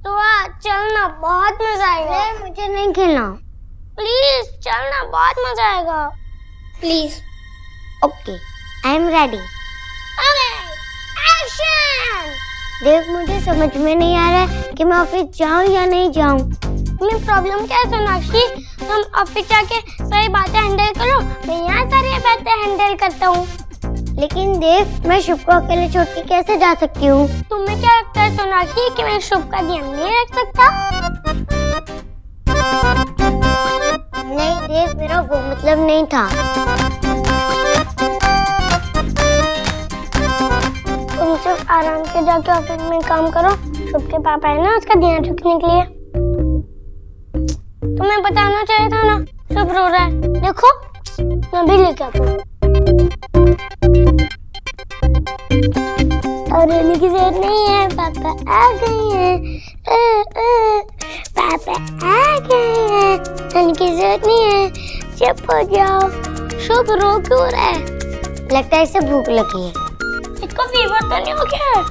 तो चलना, बहुत मजा आएगा। मुझे नहीं खेलना। प्लीज चलना, बहुत मजा आएगा। Please. Okay, I am ready. Action. देख, मुझे समझ में नहीं आ रहा है कि मैं ऑफिस जाऊं या नहीं जाऊं। तुम्हें प्रॉब्लम क्या है सोनाक्षी? तुम ऑफिस जाके सारी बातें हैंडल करो, मैं यहाँ सारी बातें हैंडल करता हूँ। लेकिन देख, मैं शुभ को अकेले छोड़ के कैसे जा सकती हूँ? तुम्हें क्या लगता है सोनाक्षी कि मैं शुभ का ध्यान नहीं रख सकता? नहीं देख, मेरा वो मतलब नहीं था। तुम सिर्फ आराम से जाके ऑफिस में काम करो। शुभ के पापा है ना, उसका ध्यान रखने के लिए। तुम्हें बताना चाहिए था ना, शुभ रो रहा है। देखो, मैं भी लेके आता हूँ। और रोने की जरूरत नहीं है, पापा आ गए हैं। पापा आ गए हैं, रोने की जरूरत नहीं है, चुप हो जाओ। शुभ रो क्यों रहा है? लगता है इसे भूख लगी है। इसको फीवर तो नहीं हो गया है?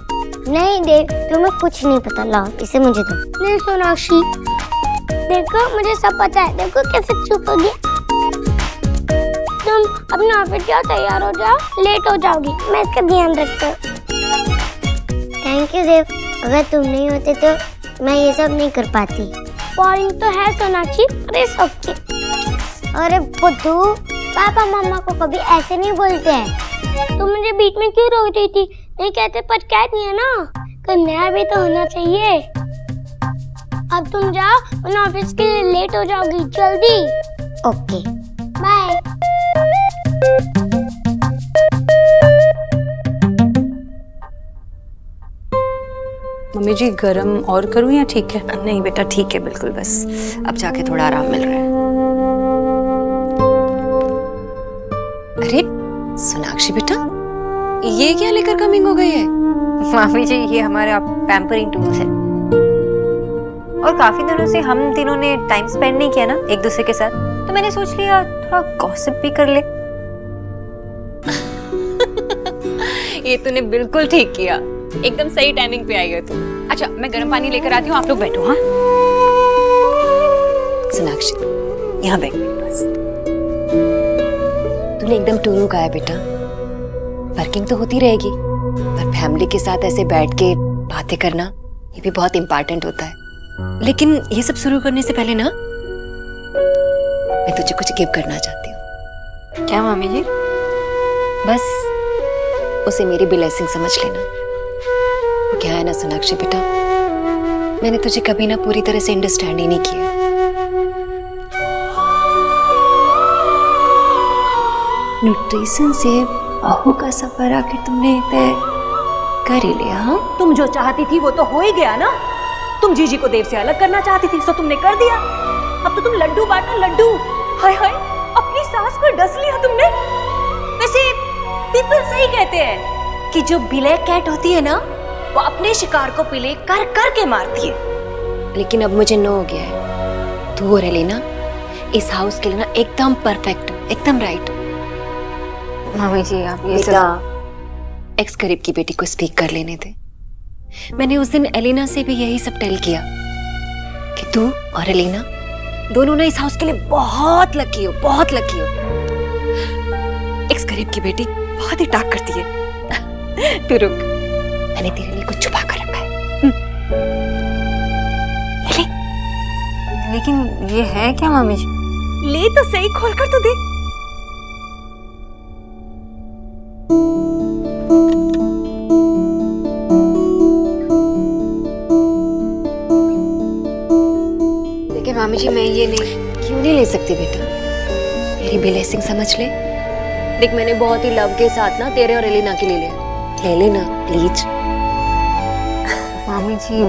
नहीं देख, तुम्हें कुछ नहीं पता। लाओ इसे मुझे दो। नहीं सोनाक्षी, देखो मुझे सब पता है। देखो कैसे चुप हो गया। तुम अपने ऑफिस जाओ, तैयार हो जाओ, लेट हो जाओगी। मैं इसका ध्यान रखता हूँ। थैंक यू देव, अगर तुम नहीं होते तो मैं ये सब नहीं कर पाती। बोरिंग तो है सोनाक्षी, अरे ओके। अरे बुद्धू, पापा मम्मा को कभी ऐसे नहीं बोलते हैं। तुम मुझे बीच में क्यों रोक रही थी? नहीं कहते पर कह दिया ना, कोई नया भी तो होना चाहिए। अब तुम जाओ, वरना ऑफिस के लिए लेट हो जाओगी। जल्दी। Okay, bye. मम्मी जी, गरम और करूं या ठीक है? नहीं बेटा, ठीक है बिल्कुल, बस अब जाके थोड़ा आराम मिल रहा है। अरे सोनाक्षी बेटा, ये क्या लेकर कमिंग हो गई है? मामी जी, ये हमारा पैम्परिंग टूल्स है और काफी दिनों से हम तीनों ने टाइम स्पेंड नहीं किया ना एक दूसरे के साथ, तो मैंने सोच लिया थोड़ा गॉसिप भी कर ले। ये तूने बिल्कुल ठीक किया, एकदम सही टाइमिंग पे आई है तू। अच्छा, मैं गर्म पानी लेकर आती हूँ, आप लोग बैठो। हाँ सोनाक्षी, यहाँ बैठ बस। तूने एकदम टूरू कहा है बेटा। वर्किंग तो होती रहेगी, पर फैमिली के साथ ऐसे बैठ के बातें करना ये भी बहुत इम्पोर्टेंट होता है। लेकिन ये सब शुरू करने से पहले ना, मैं तुझे कुछ गिफ्ट करना चाहती हूँ। क्या मामी जी? बस उसे मेरी ब्लेसिंग समझ लेना। वो क्या है ना सोनाक्षी बेटा, मैंने तुझे कभी ना पूरी तरह से अंडरस्टैंड ही नहीं किया। न्यूट्रिशन से बहू का सफर आखिर तुमने तय कर ही लिया? हाँ, तुम जो चाहती थी वो तो हो ही गया ना। तुम जीजी को देव से अलग करना चाहती थी, सो तुमने कर दिया। अब तो तुम लड्डू बांटो लड्डू। हाय हाय, अपनी सास को डस लिया तुमने। वैसे पीपल सही कहते हैं कि जो ब्लैक कैट होती है ना, वो अपने शिकार को पीले कर कर के मारती है। लेकिन अब मुझे नो हो गया है, तू और एलिना इस हाउस के लिए ना एकदम परफेक्ट, एकदम राइट। मामी जी, आप ये सब एक्स करीब की बेटी को स्पीक कर लेने दे। मैंने उस दिन एलिना से भी यही सब टेल किया कि तू और एलिना दोनों ना इस हाउस के लिए बहुत लकी हो, बहुत लकी हो। एक्स करीब की बेटी बहुत ही टाक करती है। तू रुक, मैंने तेरे लिए कुछ छुपा कर रखा है। लेकिन ये है क्या मामी जी? ले तो सही, खोल कर तो दे। देखिए मामी जी, मैं ये क्यों नहीं ले सकती बेटा? मेरी ब्लेसिंग समझ ले। देख, मैंने बहुत ही लव के साथ ना तेरे और एलिना के लिए लिया। ले लेना प्लीज। मामी जी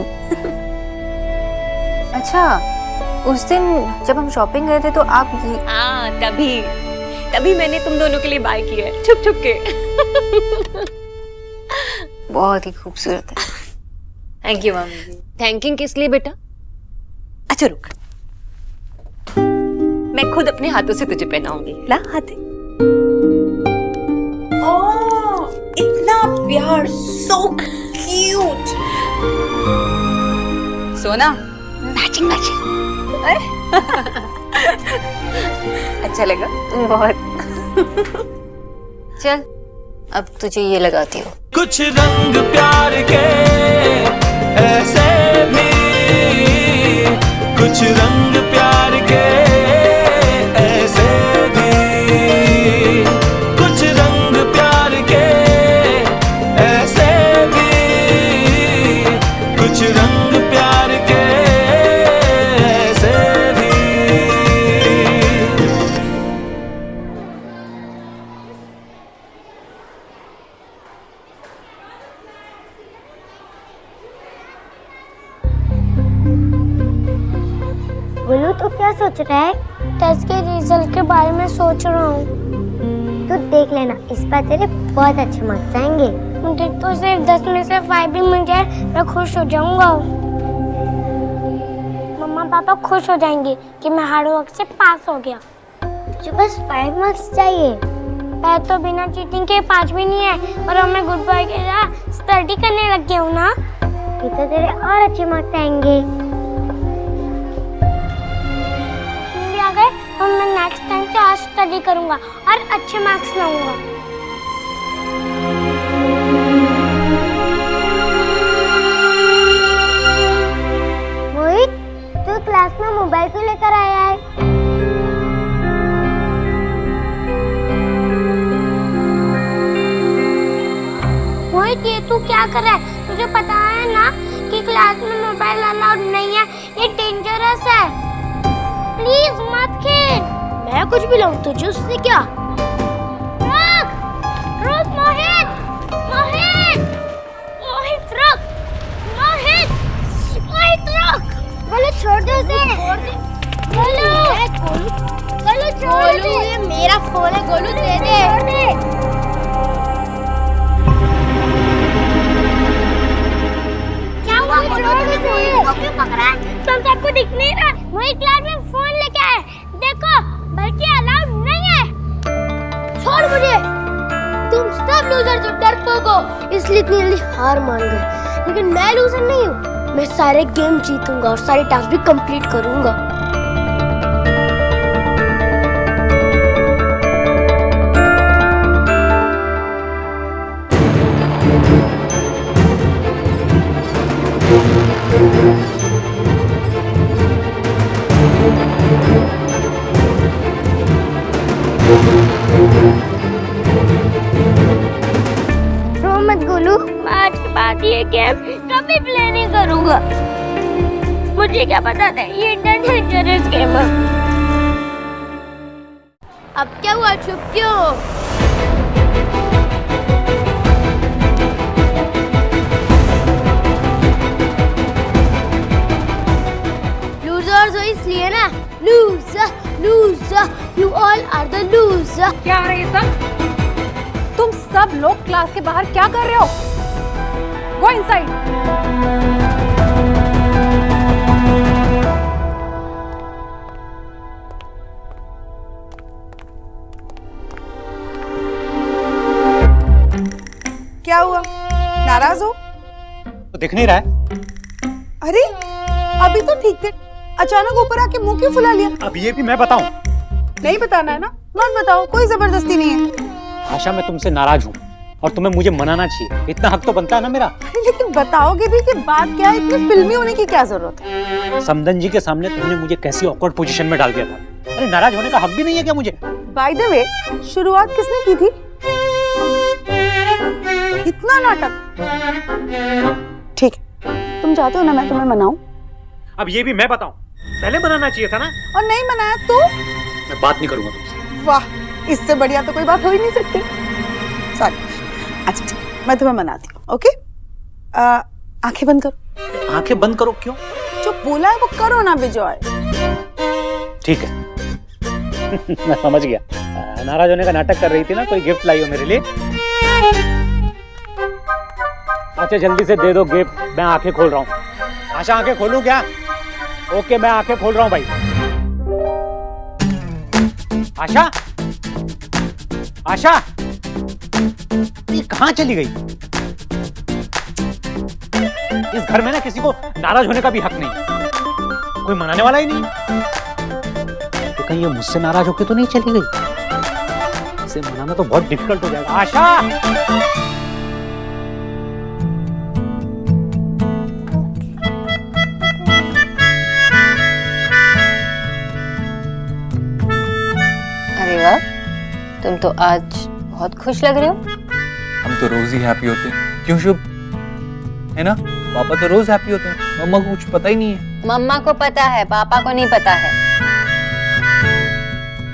अच्छा, उस दिन जब हम शॉपिंग गए थे तो आप ये हाँ, तभी मैंने तुम दोनों के लिए बाय किया है, छुप छुप के। बहुत ही खूबसूरत है। थैंक यू मामी जी। थैंकिंग किस लिए बेटा? अच्छा रुक, मैं खुद अपने हाथों से तुझे पहनाऊंगी। ला हाथ। इतना प्यार, सो क्यूट। सोना मैचिंग मैचिंग। अच्छा लगा बहुत। चल अब तुझे ये लगाती हूँ। कुछ रंग प्यार के ऐसे भी, कुछ रंग प्यार के ऐसे भी, कुछ रंग प्यार के ऐसे भी, कुछ रंग प्यार के ऐसे भी। बोलू तो क्या सोच रहा है? टेस्ट के रिजल्ट के बारे में सोच रहा हूँ। तू देख लेना, इस बार तेरे बहुत अच्छे मार्क्स आएंगे। मुझे तो सिर्फ 10 में से 5 भी मिल जाए मैं खुश हो जाऊंगा। मम्मा पापा खुश हो जाएंगे कि मैं हार्ड वर्क से पास हो गया। मुझे बस 5 मार्क्स चाहिए। मैं तो बिना चीटिंग के 5 भी नहीं है और अब मैं गुड बॉय के साथ स्टडी करने लग गया हूँ ना, फिर तो तेरे और अच्छे मार्क्स आएंगे। आ गए और मैं नेक्स्ट टाइम से आज स्टडी करूंगा और अच्छे मार्क्स लाऊंगा। मोहित, तू क्लास में मोबाइल क्यों लेकर आया है? मोहित, ये तू क्या कर रहा है? तुझे पता है ना कि क्लास में मोबाइल अलाउड नहीं है, ये डेंजरस है। प्लीज मत खेल। मैं कुछ भी लाऊं तुझे उससे क्या? रुक, रुक मोहित, मोहित, मोहित रुक, मोहित, मोहित रुक। बोलो छोड़ दो उसे। बोलो, बोलो छोड़ दे। ये मेरा फोन है गोलू, दे दे। क्या हुआ? क्यों पकड़ा? तुम सबको दिख नहीं रहा? वही क्लास में फोन लेके आए, देखो, बल्कि अलाउड नहीं है। छोड़ मुझे। तुम सब लूजर जो डरपोक हो, इसलिए इतनी जल्दी हार मान गए। लेकिन मैं लूजर नहीं हूँ, मैं सारे गेम जीतूंगा और सारे टास्क भी कंप्लीट करूंगा। रो मत गोलू, मैं आज के बाद ये गेम कभी प्ले नहीं करूंगा। मुझे क्या पता था ये डेंजरस गेम है। अब क्या हुआ, चुप क्यों? लूजर्स हो इसलिए ना, loser, loser, you all are the loser। क्या है ये सब? तुम सब लोग क्लास के बाहर क्या कर रहे हो? Go inside। क्या हुआ, नाराज हो? तो दिख नहीं रहा है। अरे अभी तो ठीक थे, अचानक ऊपर आके मुंह क्यों फुला लिया? अब ये भी मैं बताऊं? नहीं बताना है ना, मत बताओ, कोई जबरदस्ती नहीं है। आशा, मैं तुमसे नाराज हूँ और तुम्हें मुझे मनाना चाहिए, इतना हक तो बनता है ना मेरा। अरे लेकिन बताओगे भी कि बात क्या है, इतनी फिल्मी होने की क्या जरूरत है? समदन जी के सामने तुमने मुझे कैसी ऑकवर्ड पोजीशन में डाल दिया था। अरे नाराज होने का हक भी नहीं है क्या मुझे? बाय द वे, शुरुआत किसने की थी? इतना नाटक। ठीक है, तुम चाहते हो ना मैं तुम्हें मनाऊं? अब ये भी मैं बताऊं? पहले मनाना चाहिए था ना। और नहीं मनाया तो? मैं बात नहीं करूंगा तुमसे। वाह, इससे बढ़िया तो कोई बात हो ही नहीं सकती। सॉरी। अच्छा ठीक है, मैं तुम्हें मनाती हूँ। ओके, आंखें बंद करो। आंखें बंद करो? क्यों? जो बोला है वो करो ना विजय। ठीक है। मैं समझ गया, नाराज होने का नाटक कर रही थी ना, कोई गिफ्ट लाई हो मेरे लिए। अच्छा जल्दी से दे दो गिफ्ट, मैं आंखें खोल रहा हूँ। आशा आंखें खोलूं क्या? ओके मैं आंखें खोल रहा हूँ भाई। आशा, आशा, ये कहाँ चली गई? इस घर में ना किसी को नाराज होने का भी हक नहीं, कोई मनाने वाला ही नहीं। तो कहीं ये मुझसे नाराज होके तो नहीं चली गई? इसे मनाना तो बहुत डिफिकल्ट हो जाएगा। आशा, अरे वाह, तुम तो आज बहुत खुश लग रहे हो। हम तो रोज ही हैप्पी होते हैं, क्यों शुभ? है ना, पापा तो रोज हैप्पी होते हैं, मम्मा को कुछ पता ही नहीं है। मम्मा को पता है, पापा को नहीं पता है।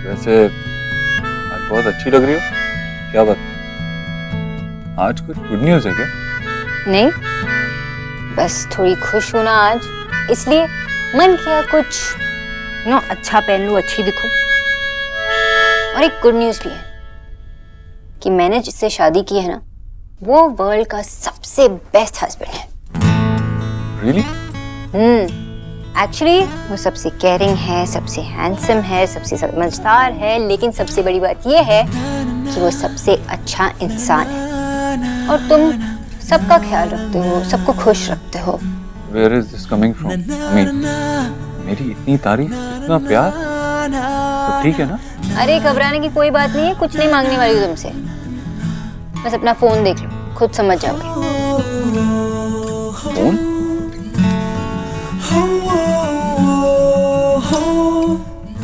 वैसे आज बहुत अच्छी लग रही हो, क्या बात? आज कुछ गुड न्यूज़ है क्या? नहीं, बस थोड़ी खुश हूं ना आज, इसलिए मन किया कुछ अच्छा पहन लूं, अच्छी दिखूं। और एक गुड न्यूज़ भी है कि मैंने जिससे शादी की है ना, वो वर्ल्ड का सबसे बेस्ट हस्बैंड है। Really? एक्चुअली वो सबसे केयरिंग है, सबसे हैंडसम है, सबसे समझदार है, लेकिन सबसे बड़ी बात ये है कि वो सबसे अच्छा इंसान है। और तुम सबका ख्याल रखते हो, सबको खुश रखते हो। Where is this coming from? I mean, मेरी इतनी तारीफ, इतना प्यार, तो ठीक है ना? अरे घबराने की कोई बात नहीं है, कुछ नहीं मांगने वाली हूँ तुमसे। बस अपना फोन देख लो, खुद समझ जाओगे। फोन?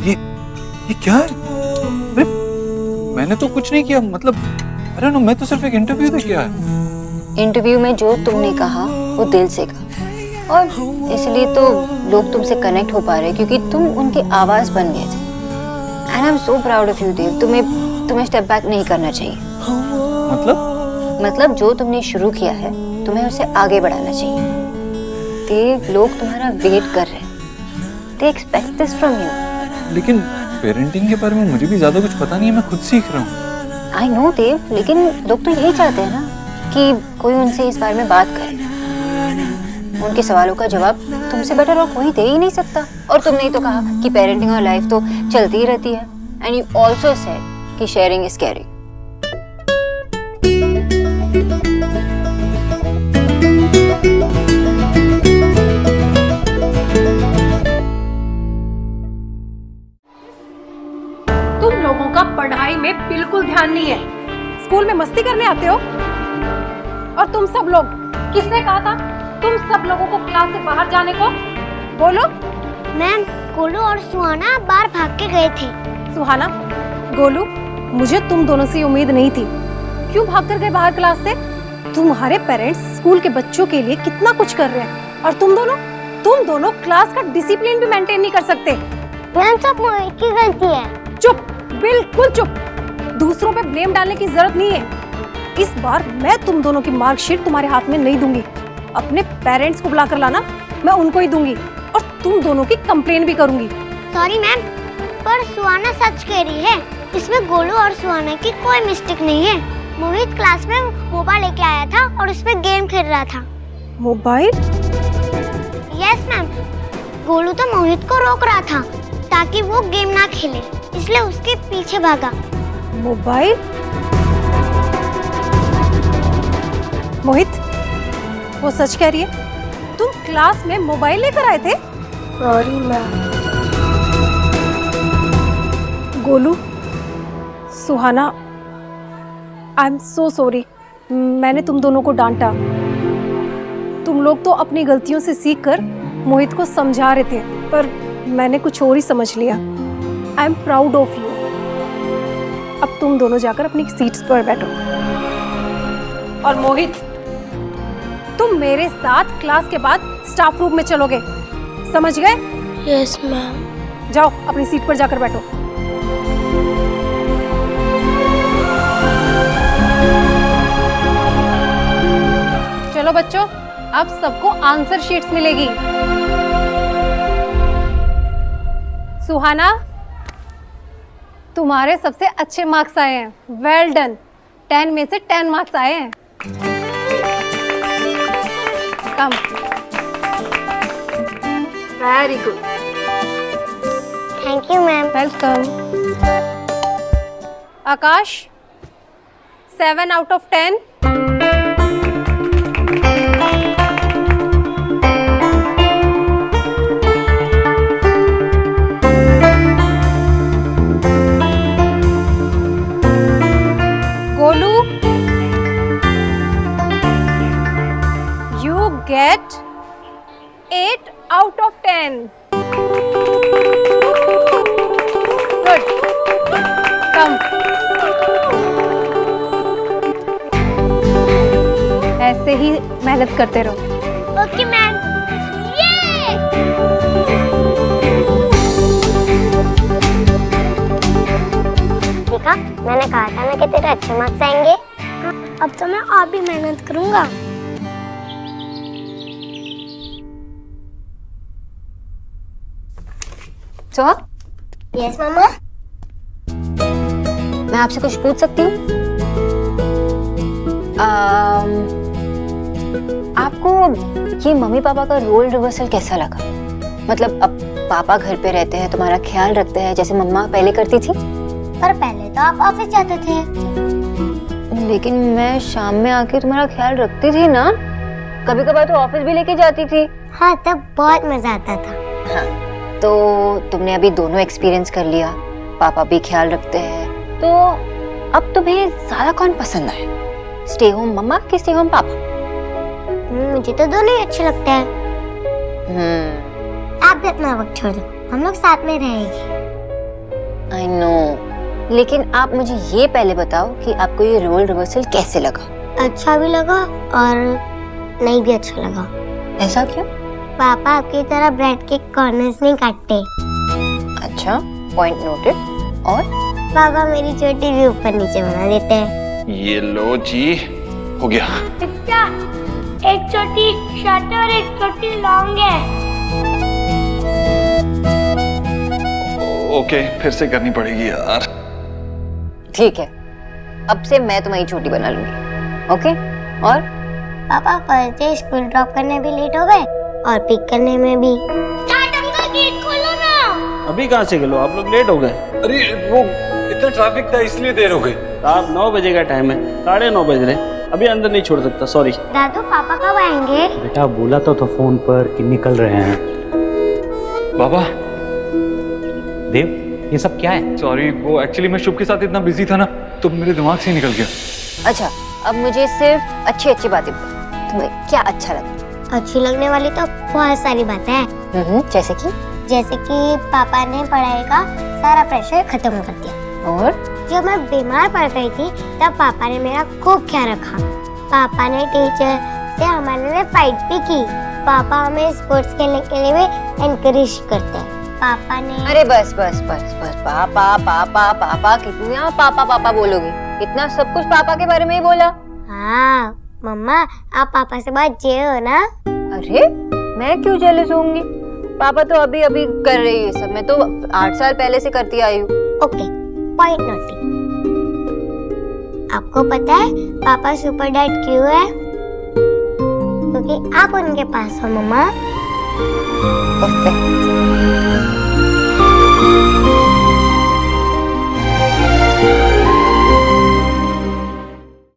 ये क्या है? अरे मैंने तो कुछ नहीं किया, मतलब अरे नो, मैं तो सिर्फ एक इंटरव्यू दे के आया। इंटरव्यू में जो तुमने कहा वो दिल से कहा, और इसलिए तो लोग तुमसे कनेक्ट हो पा रहे हैं, क्योंकि तुम उनकी आवाज बन गए थे। And I am so proud of you Dev. तुम्हें स्टेप बैक नहीं करना चाहिए। मतलब जो तुमने शुरू किया है, तुम्हें उसे आगे बढ़ाना चाहिए। देव, लोग तुम्हारा वेट कर रहे हैं। They expect this from you. लेकिन पेरेंटिंग के बारे में मुझे भी ज्यादा कुछ पता नहीं है, मैं खुद सीख रहा हूँ। आई नो देव, लेकिन लोग तो यही चाहते हैं ना कि कोई उनसे इस बारे में बात करे। उनके सवालों का जवाब तुमसे बेटर और कोई दे ही नहीं सकता। और तुमने ही तो कहा कि पेरेंटिंग और लाइफ तो चलती ही रहती है। एंड यू ऑल्सो सेड कि शेयरिंग इज केयरिंग। तुम लोगों का पढ़ाई में बिल्कुल ध्यान नहीं है। स्कूल में मस्ती करने आते हो। और तुम सब लोग, किसने कहा था तुम सब लोगों को क्लास से बाहर जाने को? बोलो। मैम, गोलू और सुहाना बाहर भाग के गए थे। सुहाना, गोलू, मुझे तुम दोनों से उम्मीद नहीं थी। क्यों भाग कर गए बाहर क्लास से? तुम्हारे पेरेंट्स स्कूल के बच्चों के लिए कितना कुछ कर रहे हैं, और तुम दोनों क्लास का डिसिप्लिन भी मेंटेन नहीं कर सकते। मैम, सब मोहित की गलती है। चुप, बिल्कुल चुप। दूसरों पे ब्लेम डालने की जरूरत नहीं है। इस बार मैं तुम दोनों की मार्कशीट तुम्हारे हाथ में नहीं दूंगी। अपने पेरेंट्स को बुला कर लाना, मैं उनको ही दूंगी, और तुम दोनों की कंप्लेन भी करूंगी। सॉरी मैम, पर सुहाना सच कह रही है। इसमें गोलू और सुहाना की कोई मिस्टेक नहीं है। मोहित क्लास में मोबाइल लेके आया था और उस पे गेम खेल रहा था। मोबाइल? यस मैम, गोलू तो मोहित को रोक रहा था ताकि वो गेम ना खेले, इसलिए उसके पीछे भागा। मोबाइल? मोहित, वो सच कह रही है? तुम क्लास में मोबाइल लेकर आए थे? Sorry ma'am. Golu, Suhana, I am so sorry. मैंने तुम दोनों को डांटा। तुम लोग तो अपनी गलतियों से सीखकर मोहित को समझा रहे थे, पर मैंने कुछ और ही समझ लिया। I am proud of you. अब तुम दोनों जाकर अपनी सीट्स पर बैठो। और मोहित, तुम मेरे साथ क्लास के बाद स्टाफ रूम में चलोगे, समझ गए? Yes ma'am. जाओ अपनी सीट पर जाकर बैठो। चलो बच्चों, अब सबको आंसर शीट्स मिलेगी। सुहाना, तुम्हारे सबसे अच्छे मार्क्स आए हैं। Well done. 10 में से 10 मार्क्स आए हैं। कम। Very good. Thank you ma'am. Welcome. Akash, 7 out of 10। get 8 out of 10. Good. Come. ऐसे ही मेहनत करते रहो. Okay ma'am. ये देखा, मैंने कहा था ना कि तेरे अच्छे मार्क्स आएंगे. अब तो मैं और भी मेहनत करूंगा. सोहा, यस मामा. मैं आपसे कुछ पूछ सकती हूँ? आपको ये मम्मी पापा का रोल रिवर्सल कैसा लगा? मतलब अब पापा घर पे रहते हैं, तुम्हारा ख्याल रखते हैं जैसे मम्मा पहले करती थी? पर पहले तो आप ऑफिस जाते थे. लेकिन मैं शाम में आके तुम्हारा ख्याल रखती थी ना. कभी कभार तो ऑफिस भी लेके जाती थी. हाँ, तब बहुत मजा आता था. हाँ, तो तुमने अभी दोनों एक्सपीरियंस कर लिया. पापा भी ख्याल रखते हैं, तो अब तुम्हें ज्यादा कौन पसंद आए? स्टे होम मम्मा कि स्टे होम पापा? मुझे तो दोनों ही अच्छे लगते हैं. आप भी अपना वक्त छोड़ दो, हम लोग साथ में रहेंगे. आई नो, लेकिन आप मुझे ये पहले बताओ कि आपको ये रोल रिवर्सल कैसे लगा? अच्छा भी लगा और नहीं भी अच्छा लगा. ऐसा क्यों? पापा आपकी तरह ब्रेड के कॉर्नर्स नहीं काटते. अच्छा, पॉइंट नोटेड. और पापा मेरी चोटी भी ऊपर नीचे बना देते हैं. ये लो जी, हो गया. क्या? एक चोटी शॉर्ट और एक चोटी लॉन्ग है. ओके, फिर से करनी पड़ेगी यार. ठीक है, अब से मैं तुम्हारी छोटी बना लूंगी. ओके? और पापा फर्स्ट डे स्कूल ड्रॉप करने भी लेट हो गए और पिक करने में भी. गेट खोलो ना. अभी कहाँ से गए आप लोग? लेट हो गए. अरे वो इतना ट्रैफिक था इसलिए देर हो गई. आप 9 बजे का टाइम है, 9:30 बज रहे. अभी अंदर नहीं छोड़ सकता, सॉरी. दादू पापा कब आएंगे? बेटा बोला तो फोन पर कि निकल रहे हैं. बाबा. देव, ये सब क्या है? सॉरी, वो एक्चुअली मैं शुभ के साथ इतना बिजी था ना, तो मेरे दिमाग से ही निकल गया. अच्छा, अब मुझे सिर्फ अच्छी अच्छी बातें बताओ. तुम्हें क्या अच्छा लगा? अच्छी लगने वाली तो बहुत सारी बातें हैं. जैसे कि पापा ने पढ़ाई का सारा प्रेशर खत्म कर दिया. और जब मैं बीमार पड़ गई थी तब पापा ने मेरा खूब ख्याल रखा. पापा ने टीचर से हमारे लिए फाइट भी की. पापा हमें स्पोर्ट्स खेलने के लिए भी एनकरेज करते हैं. पापा ने अरे बस बस बस बस, पापा पापा पापा, कितना पापा पापा बोलोगे? इतना सब कुछ पापा के बारे में ही बोला. हाँ मम्मा, आप पापा से बहुत जे हो ना. अरे मैं क्यों जेलस होंगी? पापा तो अभी अभी कर रही है सब, मैं तो 8 साल पहले से करती आई हूँ. Okay, point noting. आपको पता है पापा सुपर डैड क्यों है? क्योंकि आप उनके पास हो मम्मा. परफेक्ट.